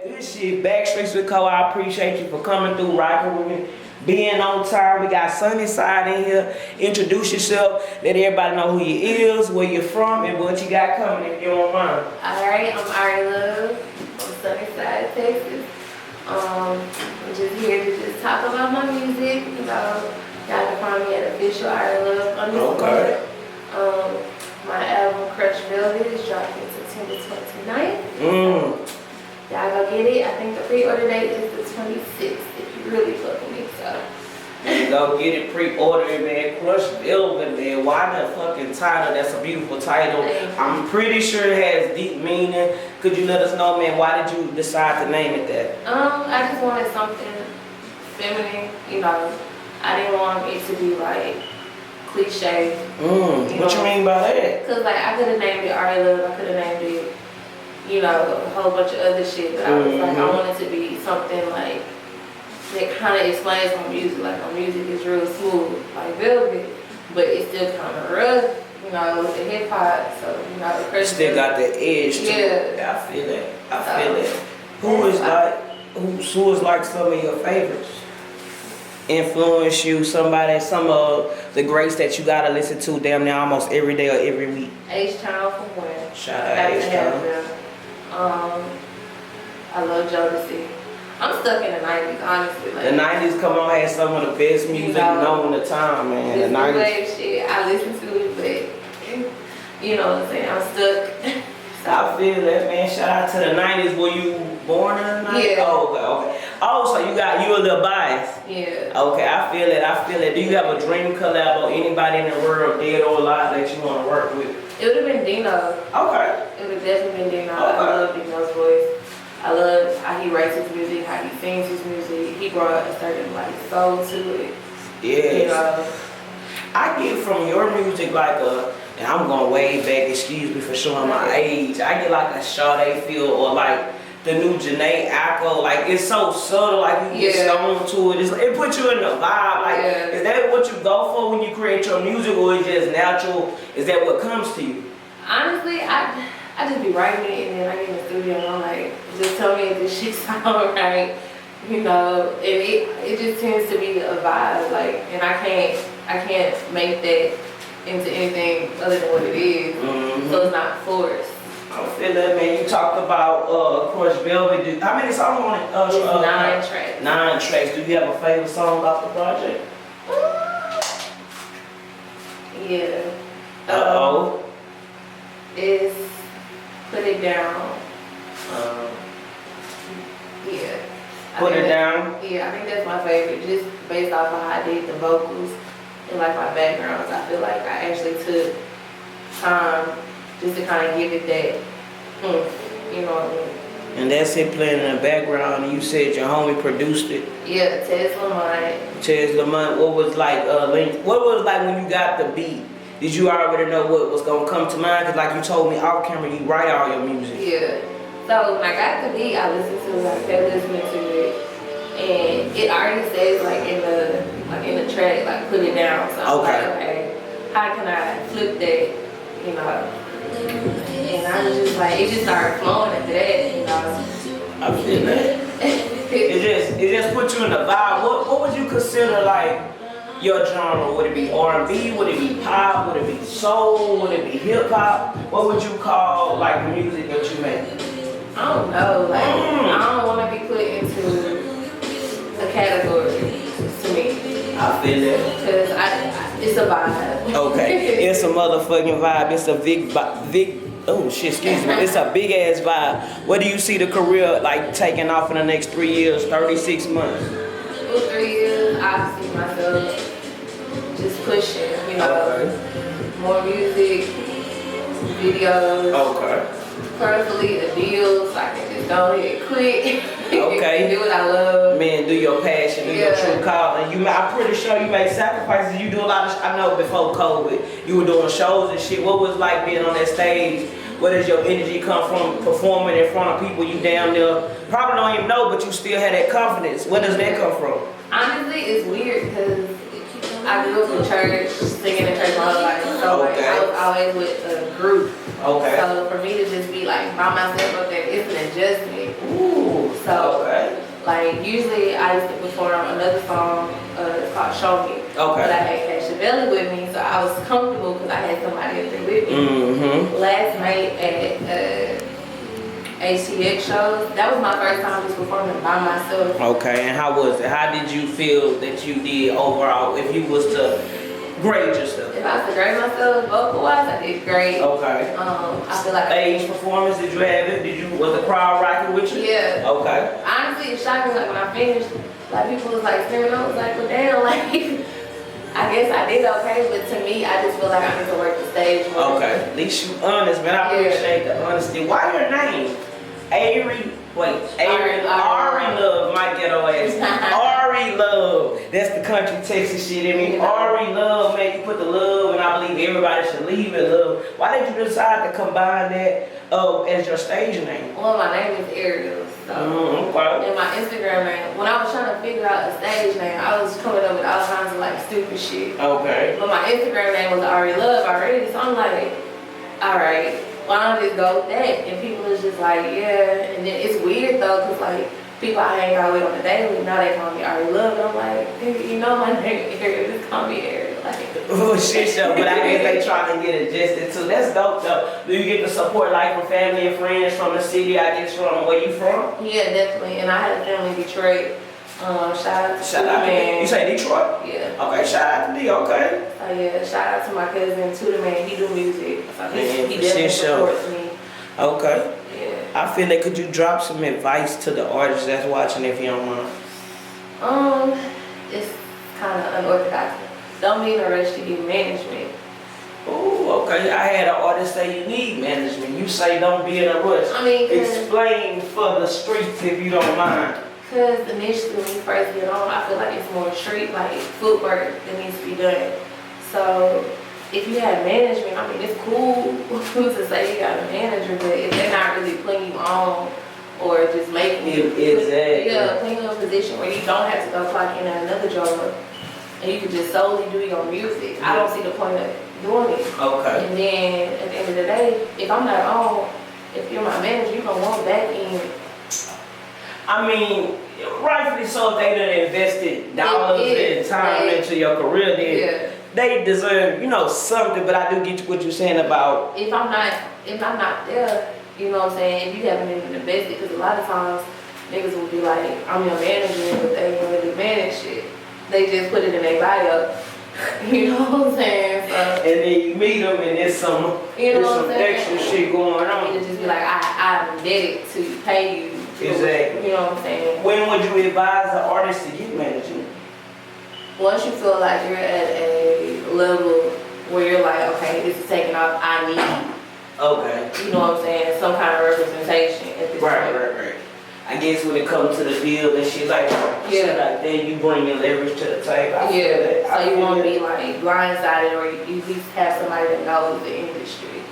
Good shit. Backstreets with Co. I appreciate you for coming through, rocking with me, being on time. We got Sunnyside in here. Introduce yourself. Let everybody know who you is, where you're from, and what you got coming if you don't mind. Alright, I'm Ari Love from Sunnyside, Texas. I'm just here to just talk about my music. You know, y'all can find me at official Ari Love underscore. Okay. My album Crush Velvet is dropping September 29th. Y'all go get it. I think the pre-order date is the 26th if you really fuck with me, so. Go get it, pre-order it, man. Crush Velvet, man. Why the fucking title? That's a beautiful title. I'm pretty sure it has deep meaning. Could you let us know, man, why did you decide to name it that? I just wanted something feminine, you know. I didn't want it to be like cliche. What you mean by that? Cause like I could have named it Ari Love, I could have named it, you know, a whole bunch of other shit, but I was like, I wanted to be something like that kind of explains my music. Like my music is real smooth, like velvet, but it's still kind of rough, you know, with the hip hop. So you know, the still got the edge to it. Yeah, I feel it. I feel it. Who is like some of your favorites? Influence you, some of the greats that you gotta listen to damn near almost every day or every week? H-Town from where? Shout out H-Town. I love Jodeci. I'm stuck in the 90s, honestly. Like, the 90s, come on, had some of the best music known at the time, man. This the 90s. wave shit, I listen to it, but you know what I'm saying, I'm stuck. I feel that, man. Shout out to the 90s. Were you born in the 90s? Yeah. Oh, okay. Oh, so you a little biased. Yeah. Okay, I feel it. Do you have a dream collab or anybody in the world, dead or alive, that you want to work with? It would have been Dino. Okay. It would have definitely been Dino. Okay. I love Dino's voice. I love how he writes his music, how he sings his music. He brought a certain like soul to it. Yes. You know? I get from your music like and I'm going way back, excuse me for showing my age. I get like a Sade feel or like the new Janae Aiko. Like it's so subtle, like you get stoned to it. It puts you in the vibe. Like is that what you go for when you create your music, or is it just natural? Is that what comes to you? Honestly, I just be writing it and then I get in the studio and I'm like, just tell me if this shit sound right. You know, and it just tends to be a vibe, like, and I can't make that into anything other than what it is. So it's not forced. I feel that, man. You talked about Crush Velvet. How many songs on it? It's 9 tracks. 9 tracks. Do you have a favorite song off the project? Yeah. It's Put It Down. Yeah. Put It Down? Yeah, I think that's my favorite, just based off of how I did the vocals and like my backgrounds. I feel like I actually took time just to kind of give it that, you know what I mean? And that's it playing in the background, and you said your homie produced it? Yeah, Tez Lamont. What was like when you got the beat? Did you already know what was gonna come to mind? Cause like you told me off camera, you write all your music. Yeah. So when I got the beat, I listened to it, I kept listening to it, and it already says like in the track, like Put It Down. So I'm like, okay, how can I flip that, you know? And I was just like, it just started flowing after that, you know. I feel that. it just put you in the vibe. What would you consider like your genre? Would it be R&B? Would it be pop? Would it be soul? Would it be hip hop? What would you call like the music that you make? I don't know, like, I don't want to be put into a category, to me. I feel that. Because it's a vibe. Okay, it's a motherfucking vibe. It's a it's a big ass vibe. Where do you see the career like taking off in the next 3 years, 36 months? 3 years, I see myself just pushing, you know, more music, videos. Okay. Preferably a deal so I can just go ahead and quit. Okay. Do what I love. Man, do your passion, do your true calling. I'm pretty sure you make sacrifices. You do a lot of, I know before COVID, you were doing shows and shit. What was it like being on that stage? Where does your energy come from performing in front of people you down there? Probably don't even know, but you still have that confidence. Where does that come from? Honestly, it's weird because I grew up in church, singing in church my whole life. So like, I was always with a group. Okay. So for me to just be like by myself up there, it's an adjustment. Ooh. like usually I used to perform another song, it's called Show Me. Okay. But I had Cashavelli with me, so I was comfortable because I had somebody up there with me. Mm-hmm. Last night at HTX shows, that was my first time just performing by myself. Okay, and how was it? How did you feel that you did overall? If you was to grade yourself? If I was to grade myself vocal wise, I did great. Okay. I feel like Stage performance, did you have it? Was the crowd rocking with you? Yeah. Okay. Honestly, it shocked me like when I finished, like people was like staring, I was like, well damn, like I guess I did okay, but to me, I just feel like I need to work the stage more. Okay. At least you honest, man. I appreciate the honesty. Why your name? Ari Love, my ghetto ass. Ari Love. That's the country Texas shit in me. Ari Love, man, you put the love, and I believe everybody should leave in love. Why did you decide to combine that as your stage name? Well, my name is Ariel, so. Okay. And my Instagram name, when I was trying to figure out a stage name, I was coming up with all kinds of like stupid shit. Okay. But my Instagram name was Ari Love already, so I'm like, alright. Why don't I just go with that? And people is just like, yeah. And then it's weird though, cause like people I hang out with on the daily, now they call me Ari Love, and I'm like, you know my name is Ariel, just call me Ariel. Like, oh shit show, but I guess they trying to get adjusted too. That's dope though. Do you get the support like from family and friends from the city? I guess from where you from? yeah, definitely. And I had a family in Detroit. Shout out to man. You say Detroit? Yeah. Okay, shout out to D. Okay. So yeah, shout out to my cousin Tuda Man. He do music. So he definitely sure. supports me. Okay. Yeah. I feel like could you drop some advice to the artists that's watching if you don't mind? It's kind of unorthodox. Don't be in a rush to get management. Oh, okay. I had an artist say you need management. You say don't be in a rush. I mean, explain for the streets if you don't mind. Because initially when you first get on, I feel like it's more street, like footwork that needs to be done. So if you have management, I mean, it's cool to say you got a manager, but if they're not really putting you on or just making you putting you in a position where you don't have to go clock in at another job and you can just solely do your music, I don't see the point of doing it. Okay. And then at the end of the day, if I'm not on, if you're my manager, you're going to want back in. I mean, rightfully so, if they done invested dollars and time into your career, then they deserve, something. But I do get what you're saying about if I'm not there, you know what I'm saying. If you haven't even invested, because a lot of times niggas will be like, I'm your manager, but they ain't really manage shit. They just put it in their bio. You know what I'm saying? So, and then you meet them and there's some extra shit going on. You just be like, I'm indebted to pay you. Exactly. You know what I'm saying? When would you advise the artist to get management? Once you feel like you're at a level where you're like, okay, this is taking off, I need. Okay. You know what I'm saying? Some kind of representation at this point. Right. I guess when it comes to the field and shit like then you bring your leverage to the table. So you won't be like blindsided, or you at least have somebody that knows the industry.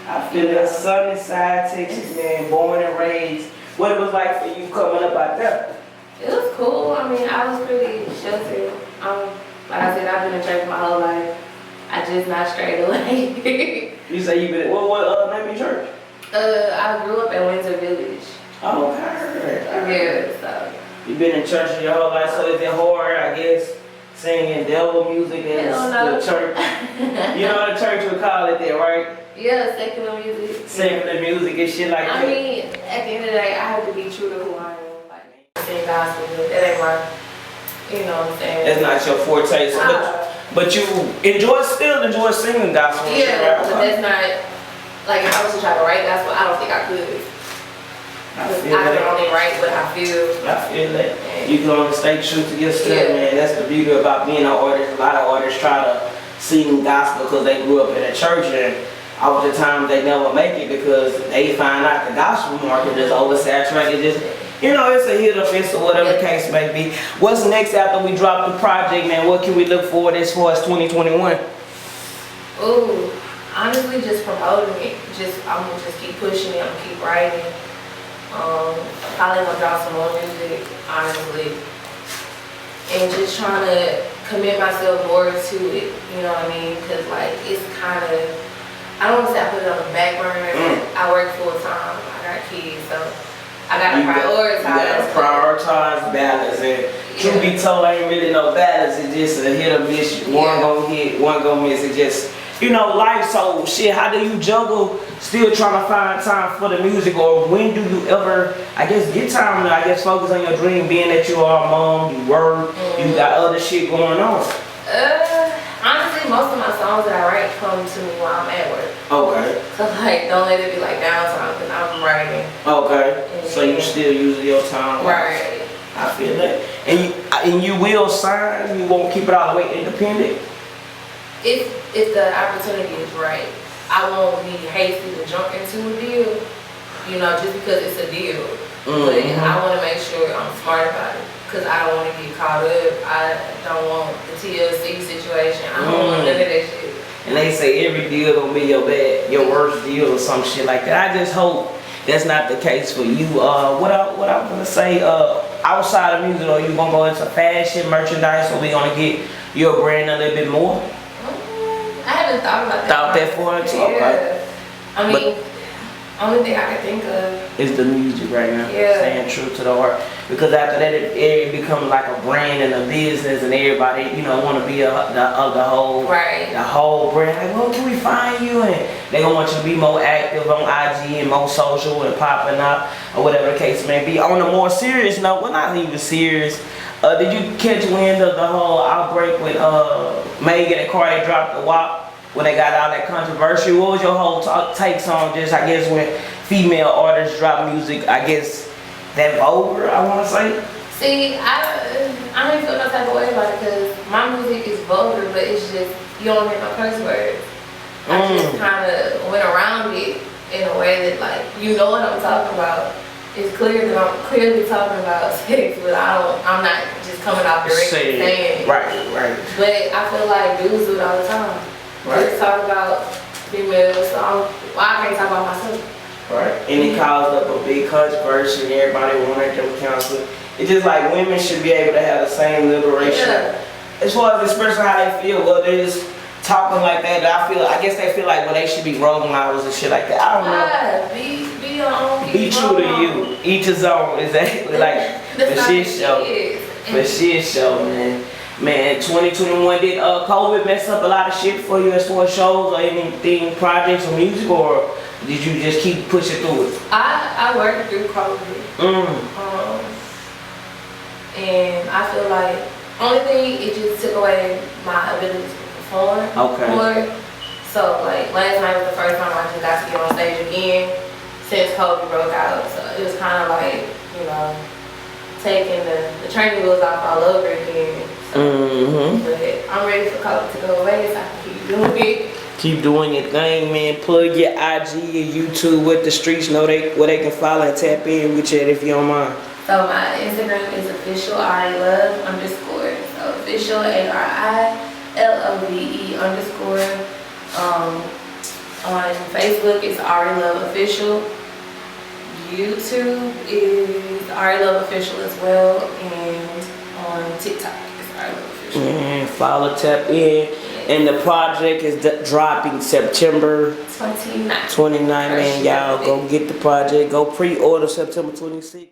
I feel that sunny side Texas, man, born and raised. What it was like for you coming up out there? It was cool. I mean, I was pretty sheltered. Like I said, I've been in church my whole life. I just not straight away. You say you been what name of your church? I grew up in Windsor Village. Oh, okay. Yeah, so. You've been in church your whole life, so is it hard, I guess, singing devil music as the church? You know the church would call it that, right? Yeah, secular music. Secular music and shit like that. I mean, at the end of the day, I have to be true to who I am. Like, sing gospel, that ain't my, you know what I'm saying? That's not your forte, but you still enjoy singing gospel. Yeah, but that's not, like if I was to try to write gospel, I don't think I could. I can only write what I feel. I feel that. You can only stay true to yourself, man. That's the beauty about being an artist. A lot of artists try to sing gospel because they grew up in a church, and all the time they never make it because they find out the gospel market is oversaturated. It's a hit or miss or whatever the case may be. What's next after we drop the project, man? What can we look forward as far as 2021? Ooh, honestly, just promoting it. I'm gonna just keep pushing it. I'm gonna keep writing. Probably gonna drop some more music, honestly, and just trying to commit myself more to it. You know what I mean? Because like it's kind of, I don't want to say I put it on the back burner. I work full time. I got kids, so I gotta prioritize. You gotta prioritize balance. be told ain't really no balance. It's just a hit or miss. One gonna hit, one gonna miss. It just, you know, life. So shit, how do you juggle still trying to find time for the music, or when do you ever, I guess, get time to, I guess, focus on your dream, being that you are a mom, you work, you got other shit going on? Honestly, most of my songs that I write come to me while I'm at work. Okay. So like, don't let it be like downtime because I'm writing. Okay. So you still using your time. Right. I feel that. And you will sign. You won't keep it all the way independent. If the opportunity is right, I won't be hasty to jump into a deal. You know, just because it's a deal. But I want to make sure I'm smart about it. Because I don't want to get caught up. I don't want the TLC situation. I don't want none of that shit. And they say every deal gonna be your worst deal or some shit like that. I just hope that's not the case for you. What I'm gonna say, outside of music, are you gonna go into fashion, merchandise, or we gonna get your brand a little bit more? I haven't thought about that. Thought that for it? Okay. I mean, only thing I can think of is the music right now. Yeah. Staying true to the heart. Because after that, it becomes like a brand and a business, and everybody, you know, want to be of the whole, the whole brand. Like, where can we find you? And they gonna want you to be more active on IG and more social and popping up or whatever the case may be. On a more serious note, well, not even serious. Did you catch wind of the whole outbreak when Megan and Cardi dropped the WAP? When they got all that controversy, what was your whole takes on just, I guess, when female artists drop music, I guess, that vulgar, I want to say? See, I don't feel no type of way about it because my music is vulgar, but it's just, you don't hear no curse words. I just kind of went around it in a way that, like, you know what I'm talking about. It's clear that I'm clearly talking about sex, but I'm not just coming off directly saying it. Right. But I feel like dudes do it all the time. Right. Let's talk about females, so I can't talk about myself. Right. And it caused up a big controversy and everybody wanted them counseled. It's just like women should be able to have the same liberation. Yeah. As far as expressing how they feel, whether it's talking like that, I guess they feel like, well, they should be role models and shit like that. I don't know. Be your own. Be true to you. Each his own. Exactly. Like the shit show. The shit show, man. Man, 2021, did COVID mess up a lot of shit for you as far as shows or anything, projects or music, or did you just keep pushing through it? I worked through COVID. And I feel like, only thing, it just took away my ability to perform more. So like, last night was the first time I just got to get on stage again since COVID broke out. So it was kind of like, you know, taking the training wheels off all over again. But I'm ready for COVID to go away so I can keep doing it. Keep doing your thing, man. Plug your IG, your YouTube, what the streets know where they can follow and tap in with you if you don't mind. So my Instagram is official Ari Love _ So official ARILOVE _ on Facebook it's Ari Love Official. YouTube is Ari Love Official as well, and on TikTok it's Ari Love Official. And follow, tap in. And the project is dropping September 29. Man, y'all go get the project. Go pre-order September 26th.